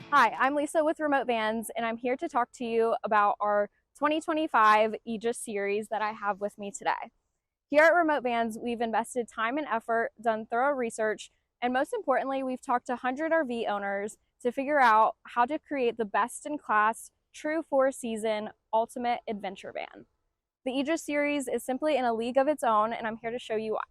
Hi, I'm Lisa with Remote Vans, and I'm here to talk to you about our 2025 Aegis Series that I have with me today. Here at Remote Vans, we've invested time and effort, done thorough research, and most importantly, we've talked to 100 RV owners to figure out how to create the best-in-class, true four-season, ultimate adventure van. The Aegis Series is simply in a league of its own, and I'm here to show you why.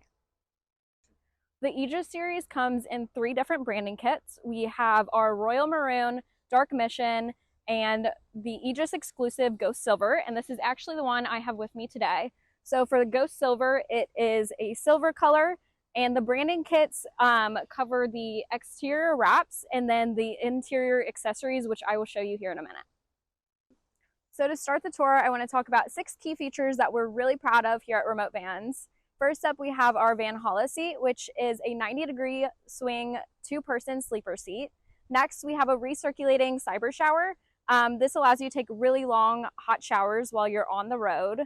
The Aegis series comes in 3 different branding kits. We have our Royal Maroon, Dark Mission, and the Aegis exclusive Ghost Silver, and this is actually the one I have with me today. So for the Ghost Silver, it is a silver color, and the branding kits cover the exterior wraps and then the interior accessories, which I will show you here in a minute. So to start the tour, I want to talk about 6 key features that we're really proud of here at Remote Vans. First up, we have our Vanhala Seat, which is a 90-degree swing 2-person sleeper seat. Next, we have a recirculating cyber shower. This allows you to take really long, hot showers while you're on the road.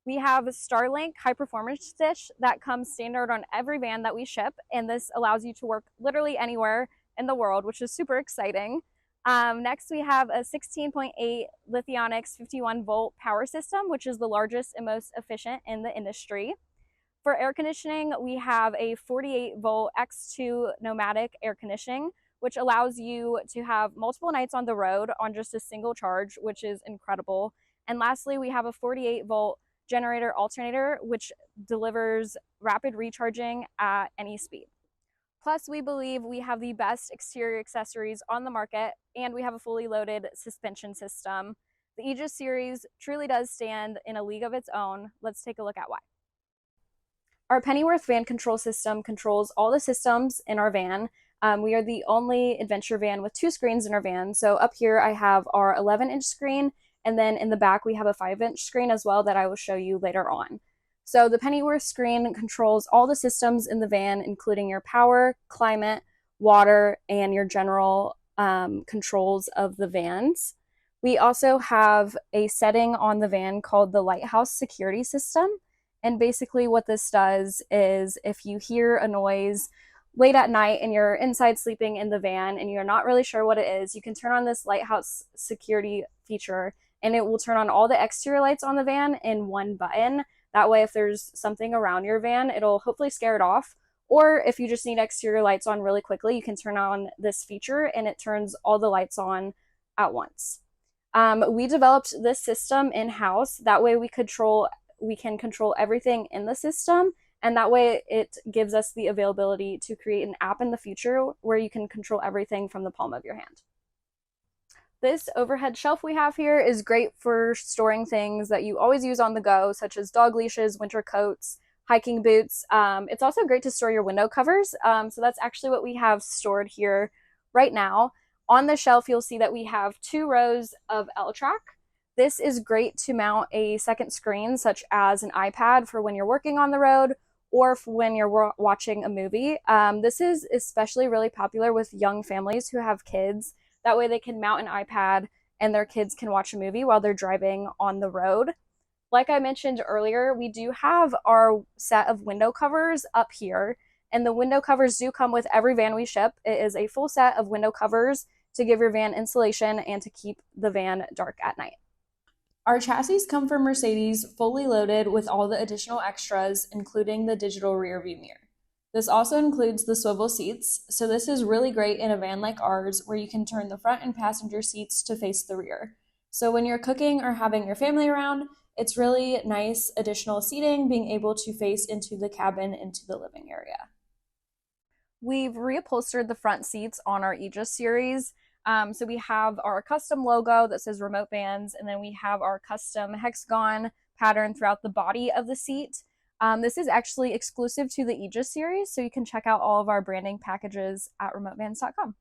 We have a Starlink high-performance dish that comes standard on every van that we ship, and this allows you to work literally anywhere in the world, which is super exciting. Next, we have a 16.8 Lithionics 51-volt power system, which is the largest and most efficient in the industry. For air conditioning, we have a 48-volt X2 Nomadic air conditioning, which allows you to have multiple nights on the road on just a single charge, which is incredible. And lastly, we have a 48-volt Generator Alternator, which delivers rapid recharging at any speed. Plus, we believe we have the best exterior accessories on the market, and we have a fully loaded suspension system. The Aegis series truly does stand in a league of its own. Let's take a look at why. Our Pennyworth van control system controls all the systems in our van. We are the only adventure van with 2 screens in our van. So up here I have our 11-inch screen, and then in the back we have a 5-inch screen as well that I will show you later on. So the Pennyworth screen controls all the systems in the van, including your power, climate, water, and your general controls of the vans. We also have a setting on the van called the Lighthouse Security System. And basically what this does is if you hear a noise late at night and you're inside sleeping in the van and you're not really sure what it is, you can turn on this Lighthouse security feature and it will turn on all the exterior lights on the van in one button. That way, if there's something around your van, it'll hopefully scare it off. Or if you just need exterior lights on really quickly, you can turn on this feature and it turns all the lights on at once. We developed this system in-house. That way we can control everything in the system, and that way it gives us the availability to create an app in the future where you can control everything from the palm of your hand. This overhead shelf we have here is great for storing things that you always use on the go, such as dog leashes, winter coats, hiking boots. It's also great to store your window covers, so that's actually what we have stored here right now. On the shelf, you'll see that we have 2 rows of L-track. This is great to mount a second screen, such as an iPad for when you're working on the road or for when you're watching a movie. This is especially really popular with young families who have kids. That way they can mount an iPad and their kids can watch a movie while they're driving on the road. Like I mentioned earlier, we do have our set of window covers up here, and the window covers do come with every van we ship. It is a full set of window covers to give your van insulation and to keep the van dark at night. Our chassis come from Mercedes, fully loaded with all the additional extras, including the digital rear view mirror. This also includes the swivel seats, so this is really great in a van like ours where you can turn the front and passenger seats to face the rear. So when you're cooking or having your family around, it's really nice additional seating, being able to face into the cabin, into the living area. We've reupholstered the front seats on our Aegis series. So we have our custom logo that says Remote Vans, and then we have our custom hexagon pattern throughout the body of the seat. This is actually exclusive to the Aegis series, so you can check out all of our branding packages at remotvans.com.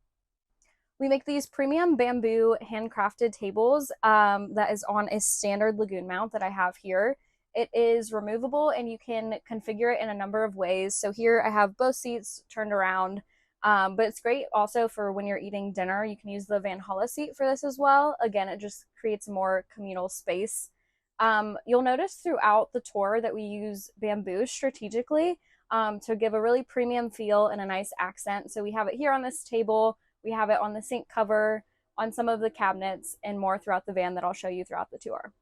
We make these premium bamboo handcrafted tables that is on a standard lagoon mount that I have here. It is removable and you can configure it in a number of ways. So here I have both seats turned around. But it's great also for when you're eating dinner. You can use the Vanhala Seat for this as well. Again, it just creates more communal space. You'll notice throughout the tour that we use bamboo strategically to give a really premium feel and a nice accent. So we have it here on this table. We have it on the sink cover. on some of the cabinets and more throughout the van that I'll show you throughout the tour.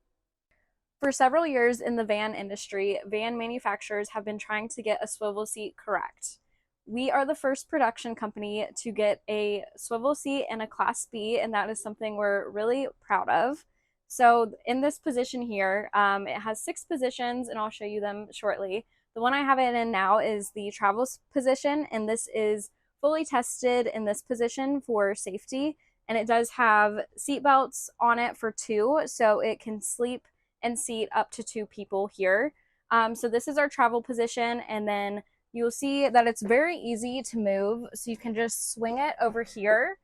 For several years in the van industry, van manufacturers have been trying to get a swivel seat correct. We are the first production company to get a swivel seat in a Class B, and that is something we're really proud of. So in this position here, it has 6 positions, and I'll show you them shortly. The one I have it in now is the travel position, and this is fully tested in this position for safety, and it does have seat belts on it for 2, so it can sleep and seat up to 2 people here. So this is our travel position, and then you'll see that it's very easy to move. So you can just swing it over here.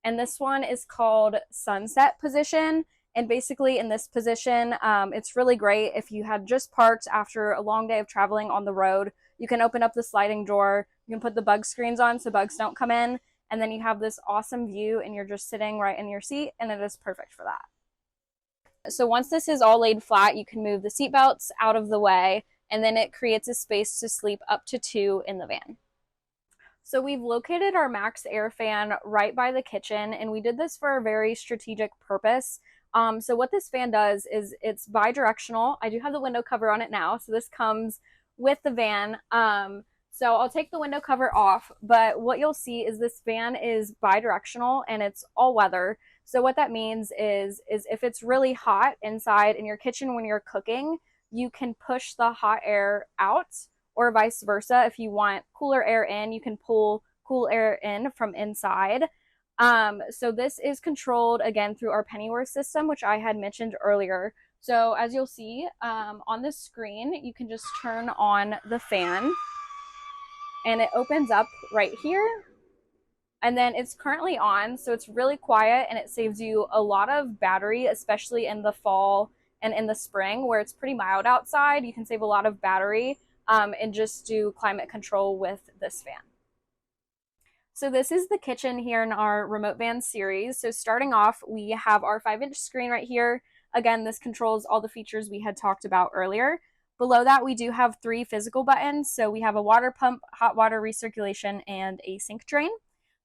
And this one is called sunset position. And basically in this position, it's really great if you had just parked after a long day of traveling on the road. You can open up the sliding door. You can put the bug screens on so bugs don't come in. And then you have this awesome view and you're just sitting right in your seat, and it is perfect for that. So once this is all laid flat, you can move the seat belts out of the way, and then it creates a space to sleep up to 2 in the van. So we've located our max air fan right by the kitchen, and we did this for a very strategic purpose. So what this fan does is it's bi-directional. I do have the window cover on it now, so this comes with the van. So I'll take the window cover off, but what you'll see is this fan is bi-directional and it's all weather. So what that means is if it's really hot inside in your kitchen when you're cooking, you can push the hot air out, or vice versa. If you want cooler air in, you can pull cool air in from inside. So this is controlled again through our Pennyworth system, which I had mentioned earlier. So as you'll see on the screen, you can just turn on the fan and it opens up right here. And then it's currently on, so it's really quiet and it saves you a lot of battery, especially in the fall and in the spring where it's pretty mild outside. You can save a lot of battery and just do climate control with this fan. So this is the kitchen here in our remote van series. So starting off, we have our 5-inch screen right here. Again, this controls all the features we had talked about earlier. Below that, we do have 3 physical buttons. So we have a water pump, hot water recirculation, and a sink drain.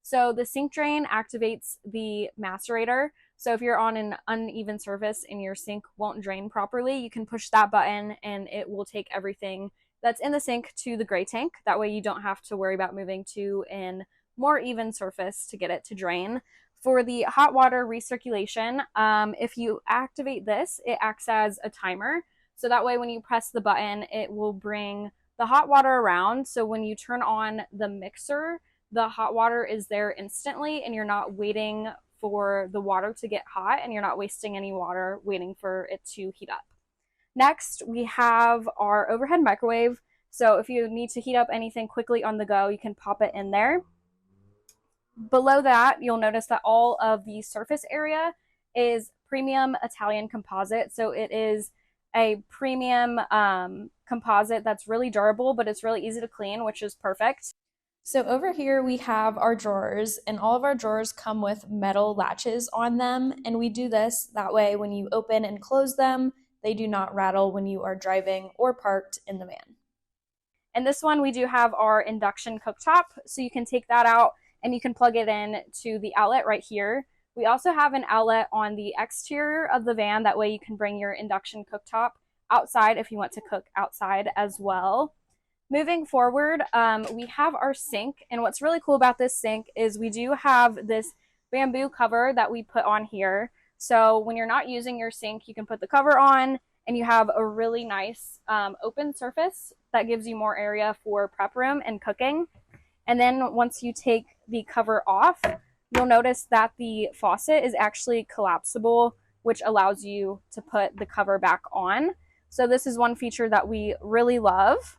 So the sink drain activates the macerator. So if you're on an uneven surface and your sink won't drain properly, you can push that button and it will take everything that's in the sink to the gray tank. That way you don't have to worry about moving to an more even surface to get it to drain. For the hot water recirculation, if you activate this, it acts as a timer. So that way when you press the button, it will bring the hot water around. So when you turn on the mixer, the hot water is there instantly and you're not waiting for the water to get hot and you're not wasting any water waiting for it to heat up. Next, we have our overhead microwave. So if you need to heat up anything quickly on the go, you can pop it in there. Below that, you'll notice that all of the surface area is premium Italian composite. So it is a premium composite that's really durable, but it's really easy to clean, which is perfect. So over here we have our drawers, and all of our drawers come with metal latches on them, and we do this that way when you open and close them, they do not rattle when you are driving or parked in the van. And this one, we do have our induction cooktop, so you can take that out and you can plug it in to the outlet right here. We also have an outlet on the exterior of the van, that way you can bring your induction cooktop outside if you want to cook outside as well. Moving forward, we have our sink, and what's really cool about this sink is we do have this bamboo cover that we put on here. So when you're not using your sink, you can put the cover on and you have a really nice open surface that gives you more area for prep room and cooking. And then once you take the cover off, you'll notice that the faucet is actually collapsible, which allows you to put the cover back on. So this is one feature that we really love.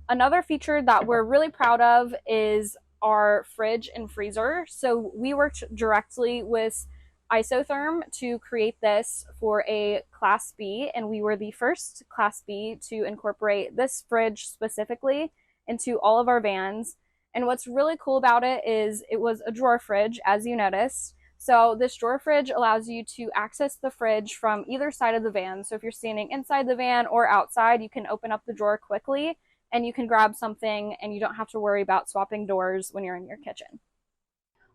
Another feature that we're really proud of is our fridge and freezer. So we worked directly with Isotherm to create this for a Class B, and we were the first Class B to incorporate this fridge specifically into all of our vans. And what's really cool about it is it was a drawer fridge, as you noticed. So this drawer fridge allows you to access the fridge from either side of the van. So if you're standing inside the van or outside, you can open up the drawer quickly and you can grab something and you don't have to worry about swapping doors when you're in your kitchen.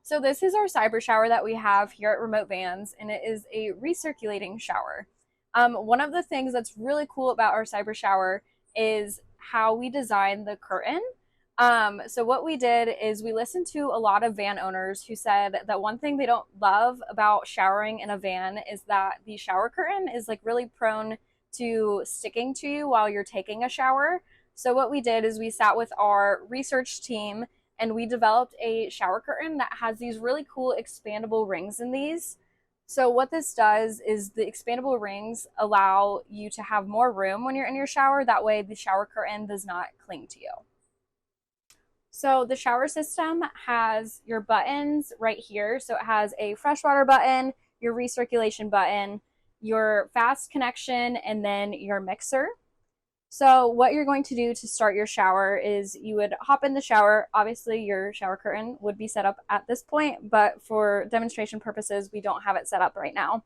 So this is our cyber shower that we have here at Remote Vans, and it is a recirculating shower. One of the things that's really cool about our cyber shower is how we designed the curtain. So what we did is we listened to a lot of van owners who said that one thing they don't love about showering in a van is that the shower curtain is like really prone to sticking to you while you're taking a shower. So what we did is we sat with our research team and we developed a shower curtain that has these really cool expandable rings in these. So what this does is the expandable rings allow you to have more room when you're in your shower. That way the shower curtain does not cling to you. So the shower system has your buttons right here. So it has a freshwater button, your recirculation button, your fast connection, and then your mixer. So what you're going to do to start your shower is you would hop in the shower. Obviously your shower curtain would be set up at this point, but for demonstration purposes, we don't have it set up right now.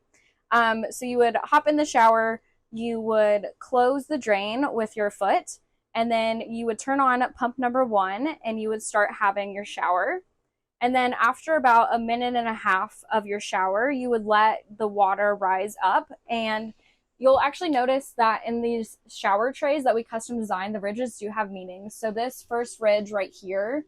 So you would hop in the shower, you would close the drain with your foot, and then you would turn on pump number 1 and you would start having your shower. And then after about 1.5 minutes of your shower, you would let the water rise up, and you'll actually notice that in these shower trays that we custom designed, the ridges do have meanings. So this first ridge right here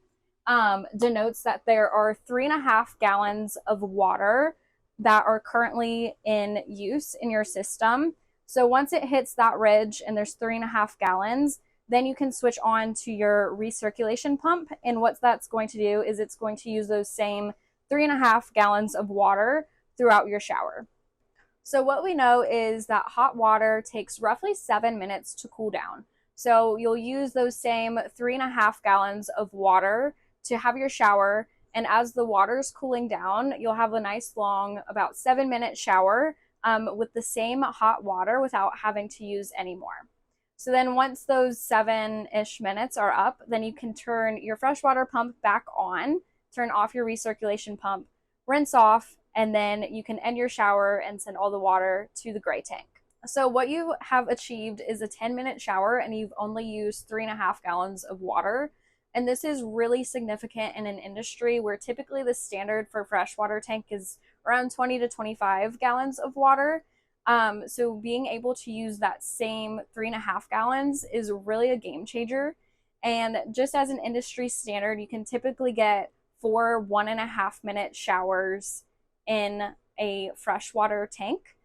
denotes that there are 3.5 gallons of water that are currently in use in your system. So once it hits that ridge and there's 3.5 gallons, then you can switch on to your recirculation pump. And what that's going to do is it's going to use those same 3.5 gallons of water throughout your shower. So what we know is that hot water takes roughly 7 minutes to cool down. So you'll use those same 3.5 gallons of water to have your shower. And as the water's cooling down, you'll have a nice long, about 7-minute shower with the same hot water without having to use any more. So then once those 7-ish minutes are up, then you can turn your freshwater pump back on, turn off your recirculation pump, rinse off, and then you can end your shower and send all the water to the gray tank. So what you have achieved is a 10-minute shower and you've only used 3.5 gallons of water. And this is really significant in an industry where typically the standard for freshwater tank is around 20 to 25 gallons of water. So being able to use that same 3.5 gallons is really a game changer. And just as an industry standard, you can typically get 4 1.5-minute showers in a freshwater tank.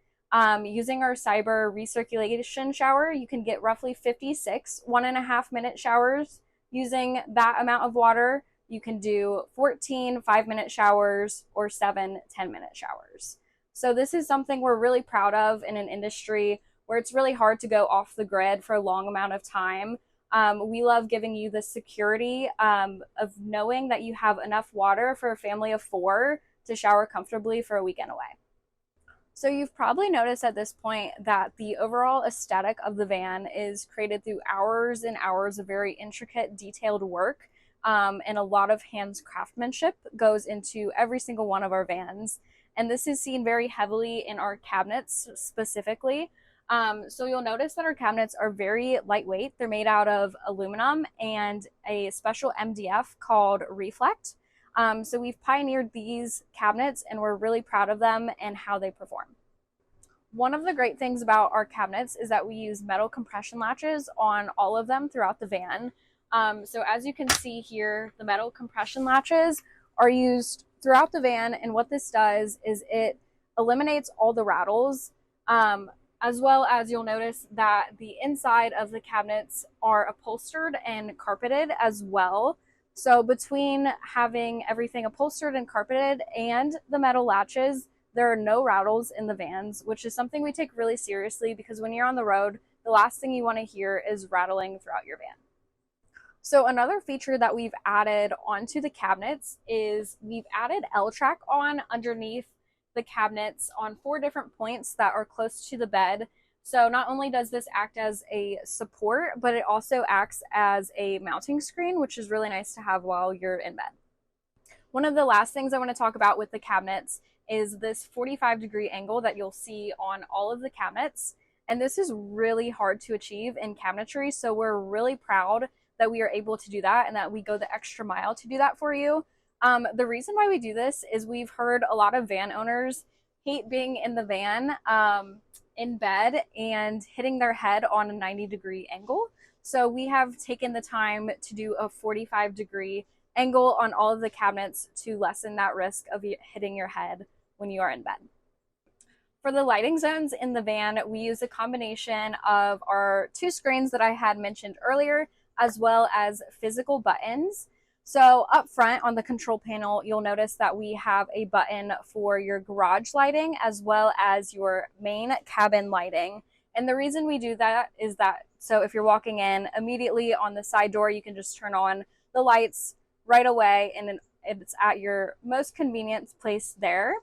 Using our cyber recirculation shower, you can get roughly 56 1.5-minute showers using that amount of water. You can do 14 5-minute showers or 7 10-minute showers. So this is something we're really proud of in an industry where it's really hard to go off the grid for a long amount of time. We love giving you the security of knowing that you have enough water for a family of 4 to shower comfortably for a weekend away. So you've probably noticed at this point that the overall aesthetic of the van is created through hours and hours of very intricate, detailed work, and a lot of hands craftsmanship goes into every single one of our vans. And this is seen very heavily in our cabinets specifically. So you'll notice that our cabinets are very lightweight. They're made out of aluminum and a special MDF called Reflect. So we've pioneered these cabinets and we're really proud of them and how they perform. One of the great things about our cabinets is that we use metal compression latches on all of them throughout the van. So as you can see here, the metal compression latches are used throughout the van, and what this does is it eliminates all the rattles, as well as you'll notice that the inside of the cabinets are upholstered and carpeted as well. So between having everything upholstered and carpeted and the metal latches, there are no rattles in the vans, which is something we take really seriously because when you're on the road, the last thing you want to hear is rattling throughout your van. So another feature that we've added onto the cabinets is we've added L-track on underneath the cabinets on 4 different points that are close to the bed. So not only does this act as a support, but it also acts as a mounting screen, which is really nice to have while you're in bed. One of the last things I want to talk about with the cabinets is this 45-degree angle that you'll see on all of the cabinets. And this is really hard to achieve in cabinetry, so we're really proud that we are able to do that and that we go the extra mile to do that for you. The reason why we do this is we've heard a lot of van owners hate being in the van in bed and hitting their head on a 90-degree angle. So we have taken the time to do a 45-degree angle on all of the cabinets to lessen that risk of hitting your head when you are in bed. For the lighting zones in the van, we use a combination of our 2 screens that I had mentioned earlier, as well as physical buttons. So up front on the control panel, you'll notice that we have a button for your garage lighting as well as your main cabin lighting. And the reason we do that is that, so if you're walking in, immediately on the side door, you can just turn on the lights right away and it's at your most convenient place there.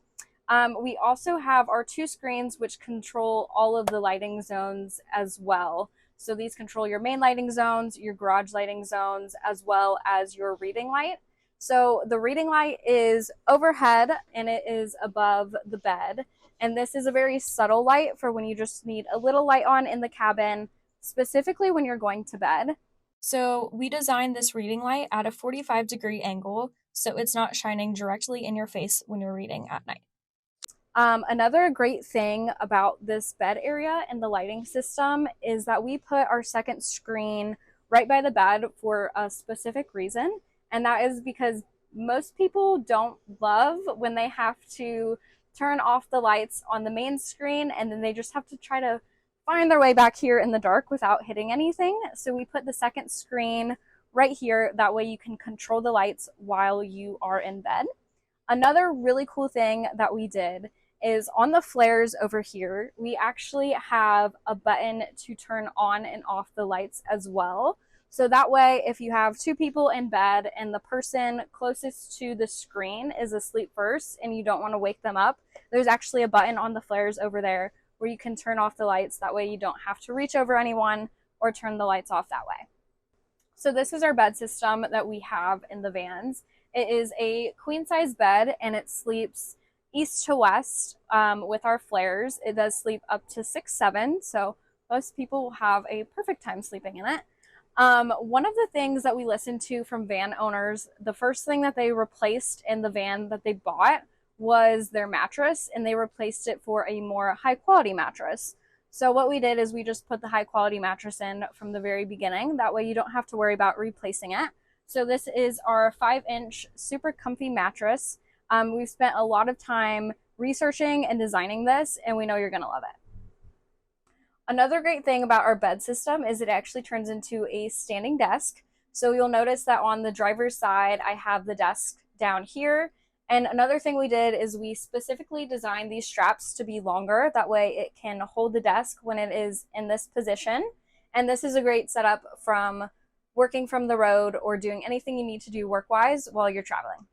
We also have our 2 screens which control all of the lighting zones as well. So these control your main lighting zones, your garage lighting zones, as well as your reading light. So the reading light is overhead and it is above the bed. And this is a very subtle light for when you just need a little light on in the cabin, specifically when you're going to bed. So we designed this reading light at a 45-degree angle, so it's not shining directly in your face when you're reading at night. Another great thing about this bed area and the lighting system is that we put our second screen right by the bed for a specific reason. And that is because most people don't love when they have to turn off the lights on the main screen and then they just have to try to find their way back here in the dark without hitting anything. So we put the second screen right here. That way you can control the lights while you are in bed. Another really cool thing that we did is on the flares over here, we actually have a button to turn on and off the lights as well. So that way, if you have 2 people in bed and the person closest to the screen is asleep first and you don't want to wake them up, there's actually a button on the flares over there where you can turn off the lights. That way you don't have to reach over anyone or turn the lights off that way. So this is our bed system that we have in the vans. It is a queen size bed and it sleeps east to west with our flares. It does sleep up to 6'7", so most people have a perfect time sleeping in it. One of the things that we listened to from van owners, the first thing that they replaced in the van that they bought was their mattress, and they replaced it for a more high quality mattress. So what we did is we just put the high quality mattress in from the very beginning. That way you don't have to worry about replacing it. So this is our 5-inch super comfy mattress. We've spent a lot of time researching and designing this, and we know you're going to love it. Another great thing about our bed system is it actually turns into a standing desk. So you'll notice that on the driver's side, I have the desk down here. And another thing we did is we specifically designed these straps to be longer. That way it can hold the desk when it is in this position. And this is a great setup from working from the road or doing anything you need to do work-wise while you're traveling.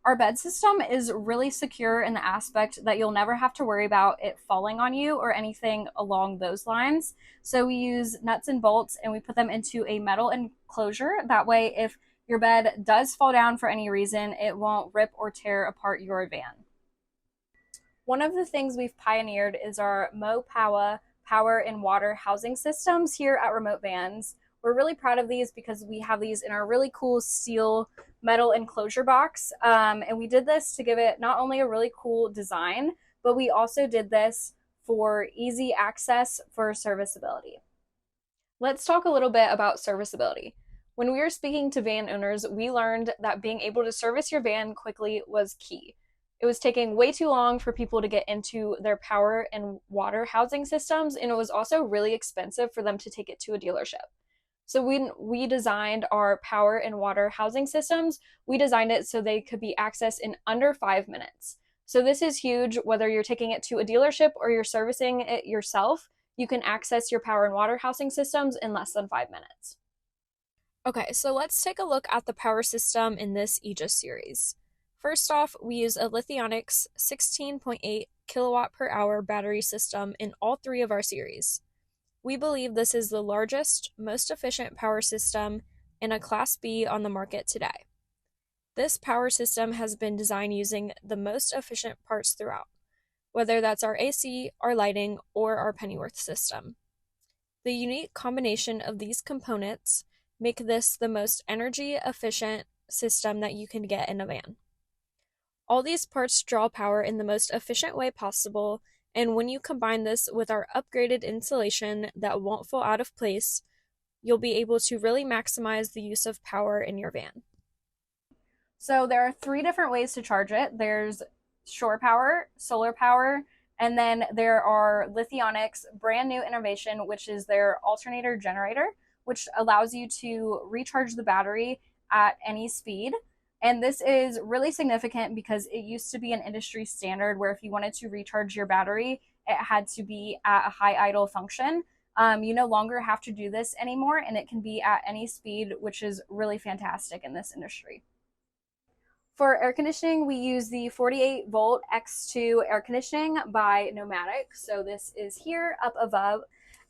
Our bed system is really secure in the aspect that you'll never have to worry about it falling on you or anything along those lines. So we use nuts and bolts and we put them into a metal enclosure. That way, if your bed does fall down for any reason, it won't rip or tear apart your van. One of the things we've pioneered is our MoPowa power and water housing systems here at Remote Vans. We're really proud of these because we have these in our really cool steel metal enclosure box. And we did this to give it not only a really cool design, but we also did this for easy access for serviceability. Let's talk a little bit about serviceability. When we were speaking to van owners, we learned that being able to service your van quickly was key. It was taking way too long for people to get into their power and water housing systems, and it was also really expensive for them to take it to a dealership. So when we designed our power and water housing systems, we designed it so they could be accessed in under 5 minutes. So this is huge. Whether you're taking it to a dealership or you're servicing it yourself, you can access your power and water housing systems in less than 5 minutes. Okay, so let's take a look at the power system in this Aegis series. First off, we use a Lithionics 16.8 kilowatt per hour battery system in all 3 of our series. We believe this is the largest, most efficient power system in a Class B on the market today. This power system has been designed using the most efficient parts throughout, whether that's our AC, our lighting, or our Pennyworth system. The unique combination of these components make this the most energy efficient system that you can get in a van. All these parts draw power in the most efficient way possible, and when you combine this with our upgraded insulation that won't fall out of place, you'll be able to really maximize the use of power in your van. So there are 3 different ways to charge it. There's shore power, solar power, and then there are Lithionics' brand new innovation, which is their alternator generator, which allows you to recharge the battery at any speed. And this is really significant because it used to be an industry standard where if you wanted to recharge your battery, it had to be at a high idle function. You no longer have to do this anymore, and it can be at any speed, which is really fantastic in this industry. For air conditioning, we use the 48-volt X2 air conditioning by Nomadic. So this is here up above.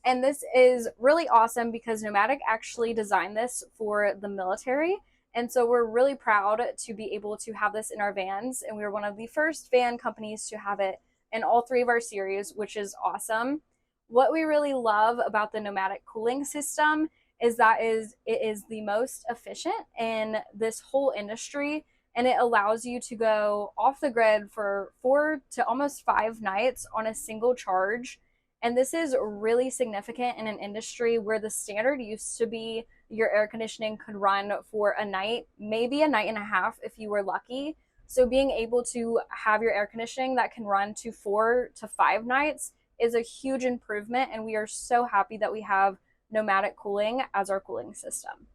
And this is really awesome because Nomadic actually designed this for the military. And so we're really proud to be able to have this in our vans. And we were one of the first van companies to have it in all 3 of our series, which is awesome. What we really love about the Nomadic cooling system is that it is the most efficient in this whole industry. And it allows you to go off the grid for 4 to almost 5 nights on a single charge. And this is really significant in an industry where the standard used to be your air conditioning could run for a night, maybe a night and a half if you were lucky. So being able to have your air conditioning that can run to 4 to 5 nights is a huge improvement. And we are so happy that we have Nomadic cooling as our cooling system.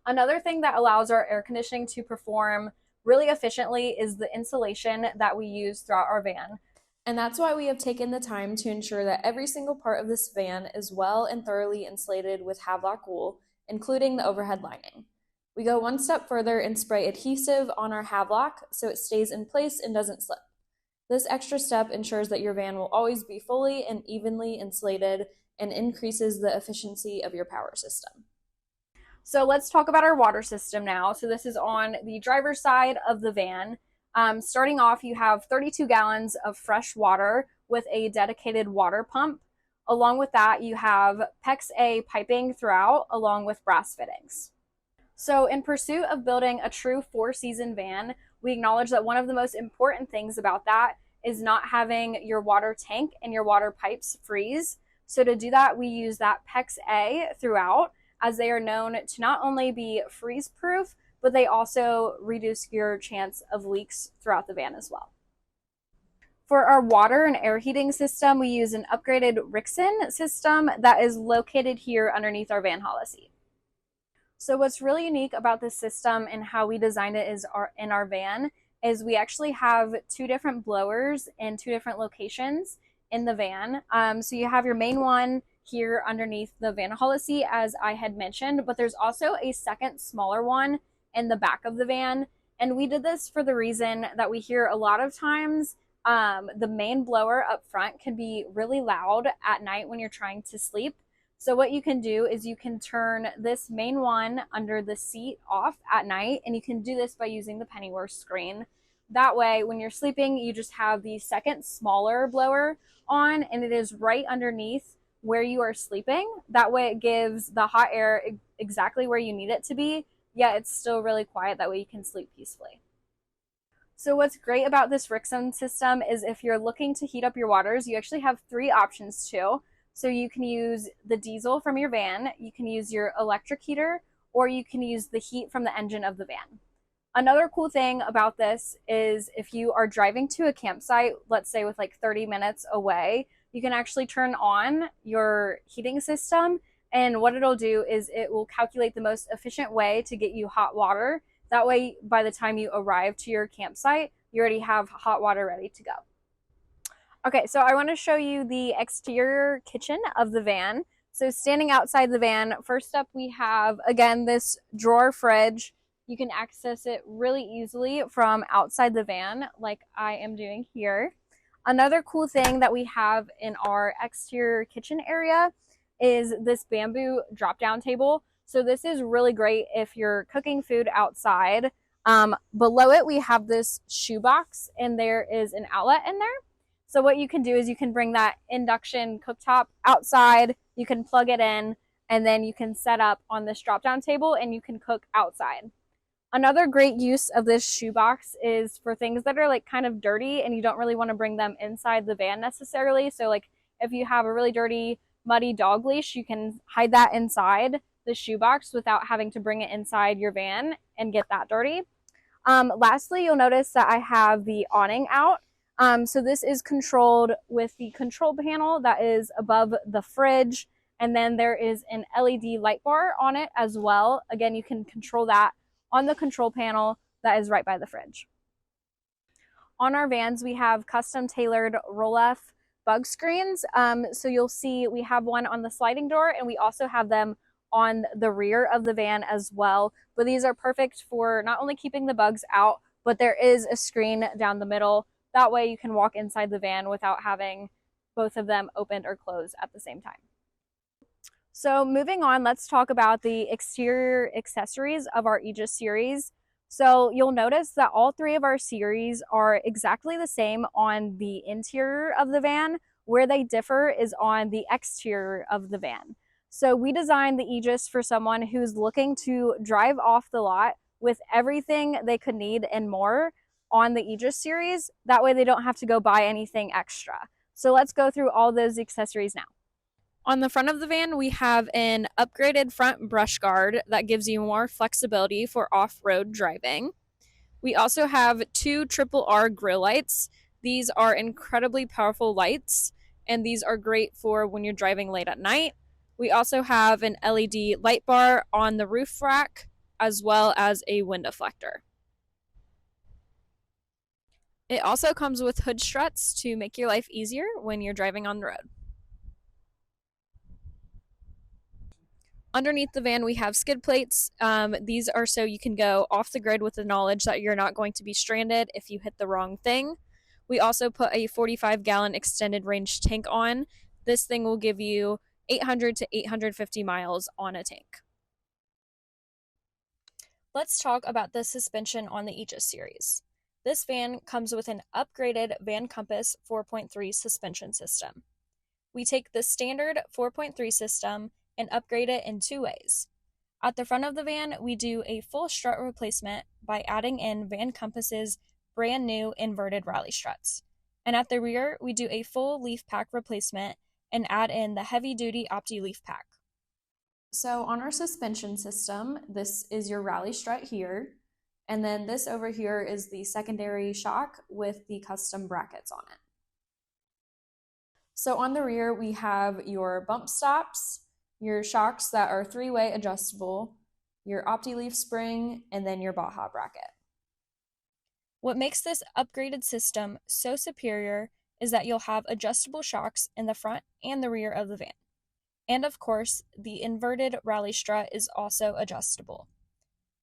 Another thing that allows our air conditioning to perform really efficiently is the insulation that we use throughout our van. And that's why we have taken the time to ensure that every single part of this van is well and thoroughly insulated with Havelock wool, including the overhead lining. We go one step further and spray adhesive on our Havelock so it stays in place and doesn't slip. This extra step ensures that your van will always be fully and evenly insulated and increases the efficiency of your power system. So let's talk about our water system now. So this is on the driver's side of the van. Starting off, you have 32 gallons of fresh water with a dedicated water pump. Along with that, you have PEX A piping throughout, along with brass fittings. So in pursuit of building a true 4-season van, we acknowledge that one of the most important things about that is not having your water tank and your water pipes freeze. So to do that, we use that PEX A throughout, as they are known to not only be freeze-proof, but they also reduce your chance of leaks throughout the van as well. For our water and air heating system, we use an upgraded Rixon system that is located here underneath our Vanhala Seat. So what's really unique about this system and how we designed it in our van is we actually have 2 different blowers in 2 different locations in the van. So you have your main one here underneath the Vanhala Seat, as I had mentioned, but there's also a second smaller one in the back of the van. And we did this for the reason that we hear a lot of times the main blower up front can be really loud at night when you're trying to sleep. So what you can do is you can turn this main one under the seat off at night, and you can do this by using the Pennyworth screen. That way, when you're sleeping, you just have the second smaller blower on, and it is right underneath where you are sleeping. That way it gives the hot air exactly where you need it to be, yet it's still really quiet. That way you can sleep peacefully. So what's great about this Rixon system is if you're looking to heat up your waters, you actually have 3 options too. So you can use the diesel from your van, you can use your electric heater, or you can use the heat from the engine of the van. Another cool thing about this is if you are driving to a campsite, let's say with like 30 minutes away, you can actually turn on your heating system, and what it'll do is it will calculate the most efficient way to get you hot water. That way, by the time you arrive to your campsite, you already have hot water ready to go. Okay, so I want to show you the exterior kitchen of the van. So standing outside the van, first up we have, again, this drawer fridge. You can access it really easily from outside the van, like I am doing here. Another cool thing that we have in our exterior kitchen area is this bamboo drop-down table. So this is really great if you're cooking food outside. Below it, we have this shoebox, and there is an outlet in there. So what you can do is you can bring that induction cooktop outside, you can plug it in, and then you can set up on this drop-down table and you can cook outside. Another great use of this shoebox is for things that are like kind of dirty and you don't really want to bring them inside the van necessarily. So like if you have a really dirty, muddy dog leash, you can hide that inside the shoebox without having to bring it inside your van and get that dirty. Lastly, you'll notice that I have the awning out. So this is controlled with the control panel that is above the fridge. And then there is an LED light bar on it as well. Again, you can control that on the control panel that is right by the fridge. On our vans, we have custom tailored roll-off bug screens. So you'll see we have one on the sliding door and we also have them on the rear of the van as well. But these are perfect for not only keeping the bugs out, but there is a screen down the middle. That way you can walk inside the van without having both of them opened or closed at the same time. So moving on, let's talk about the exterior accessories of our Aegis series. So you'll notice that all three of our series are exactly the same on the interior of the van. Where they differ is on the exterior of the van. So we designed the Aegis for someone who's looking to drive off the lot with everything they could need and more on the Aegis series. That way they don't have to go buy anything extra. So let's go through all those accessories now. On the front of the van, we have an upgraded front brush guard that gives you more flexibility for off-road driving. We also have two RRR grill lights. These are incredibly powerful lights, and these are great for when you're driving late at night. We also have an LED light bar on the roof rack, as well as a wind deflector. It also comes with hood struts to make your life easier when you're driving on the road. Underneath the van, we have skid plates. These are so you can go off the grid with the knowledge that you're not going to be stranded if you hit the wrong thing. We also put a 45-gallon extended range tank on. This thing will give you 800 to 850 miles on a tank. Let's talk about the suspension on the Aegis series. This van comes with an upgraded Van Compass 4.3 suspension system. We take the standard 4.3 system and upgrade it in two ways. At the front of the van, we do a full strut replacement by adding in Van Compass's brand new inverted rally struts. And at the rear, we do a full leaf pack replacement and add in the heavy-duty opti-leaf pack. So on our suspension system, this is your rally strut here, and then this over here is the secondary shock with the custom brackets on it. So on the rear, we have your bump stops, your shocks that are three-way adjustable, your opti-leaf spring, and then your baja bracket. What makes this upgraded system so superior is that you'll have adjustable shocks in the front and the rear of the van. And of course, the inverted rally strut is also adjustable.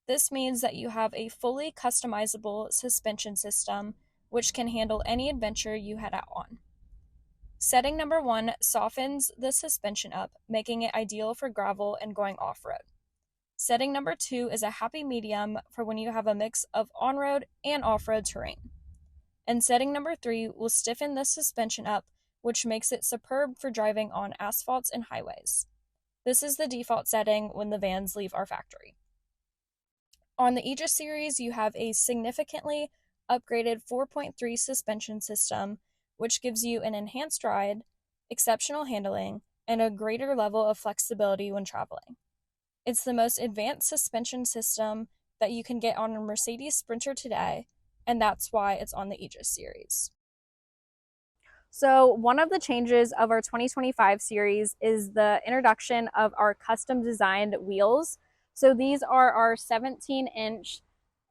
This means that you have a fully customizable suspension system which can handle any adventure you head out on. Setting number 1 softens the suspension up, making it ideal for gravel and going off-road. Setting number 2 is a happy medium for when you have a mix of on-road and off-road terrain. And setting number 3 will stiffen the suspension up, which makes it superb for driving on asphalts and highways. This is the default setting when the vans leave our factory. On the Aegis series, you have a significantly upgraded 4.3 suspension system, which gives you an enhanced ride, exceptional handling, and a greater level of flexibility when traveling. It's the most advanced suspension system that you can get on a Mercedes Sprinter today, and that's why it's on the Aegis series. So one of the changes of our 2025 series is the introduction of our custom designed wheels. So these are our 17-inch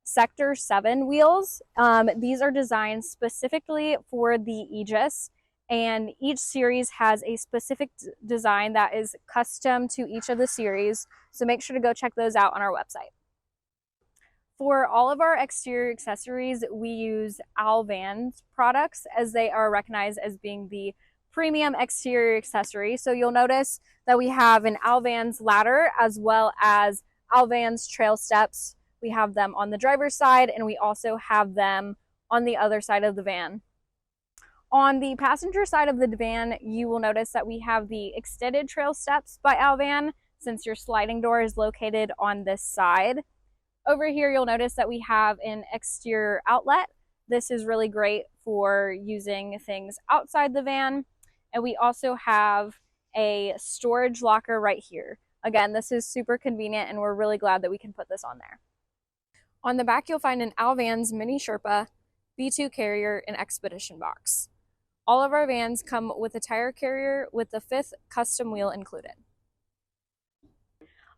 Sector 7 wheels. These are designed specifically for the Aegis, and each series has a specific design that is custom to each of the series, so make sure to go check those out on our website. For all of our exterior accessories, we use Alvan's products as they are recognized as being the premium exterior accessory. So you'll notice that we have an Alvan's ladder as well as Alvan's trail steps. We have them on the driver's side, and we also have them on the other side of the van. On the passenger side of the van, you will notice that we have the extended trail steps by Alvan, since your sliding door is located on this side. Over here, you'll notice that we have an exterior outlet. This is really great for using things outside the van. And we also have a storage locker right here. Again, this is super convenient and we're really glad that we can put this on there. On the back, you'll find an Alvan's Mini Sherpa, B2 carrier, and expedition box. All of our vans come with a tire carrier with the 5th custom wheel included.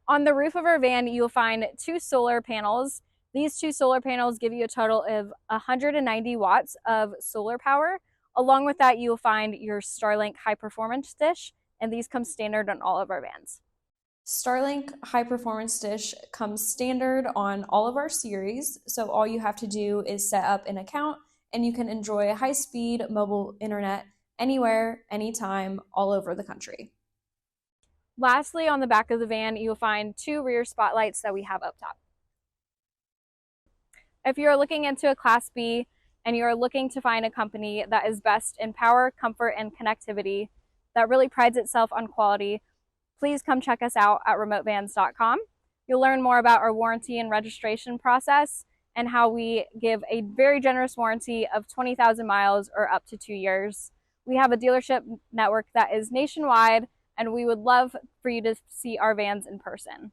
On the roof of our van, you'll find 2 solar panels. These 2 solar panels give you a total of 190 watts of solar power. Along with that, you'll find your Starlink high performance dish, and these come standard on all of our vans. Starlink high performance dish comes standard on all of our series, so all you have to do is set up an account and you can enjoy high-speed mobile internet anywhere, anytime, all over the country. Lastly, on the back of the van, you'll find 2 rear spotlights that we have up top. If you're looking into a Class B and you're looking to find a company that is best in power, comfort, and connectivity, that really prides itself on quality, please come check us out at remotevans.com. You'll learn more about our warranty and registration process and how we give a very generous warranty of 20,000 miles or up to 2 years. We have a dealership network that is nationwide, and we would love for you to see our vans in person.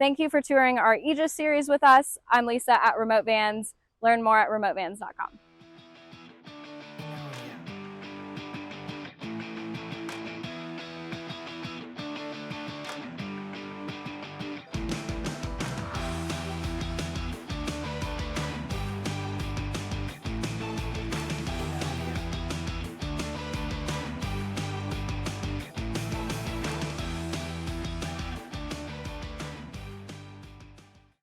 Thank you for touring our Aegis series with us. I'm Lisa at Remote Vans. Learn more at remotevans.com.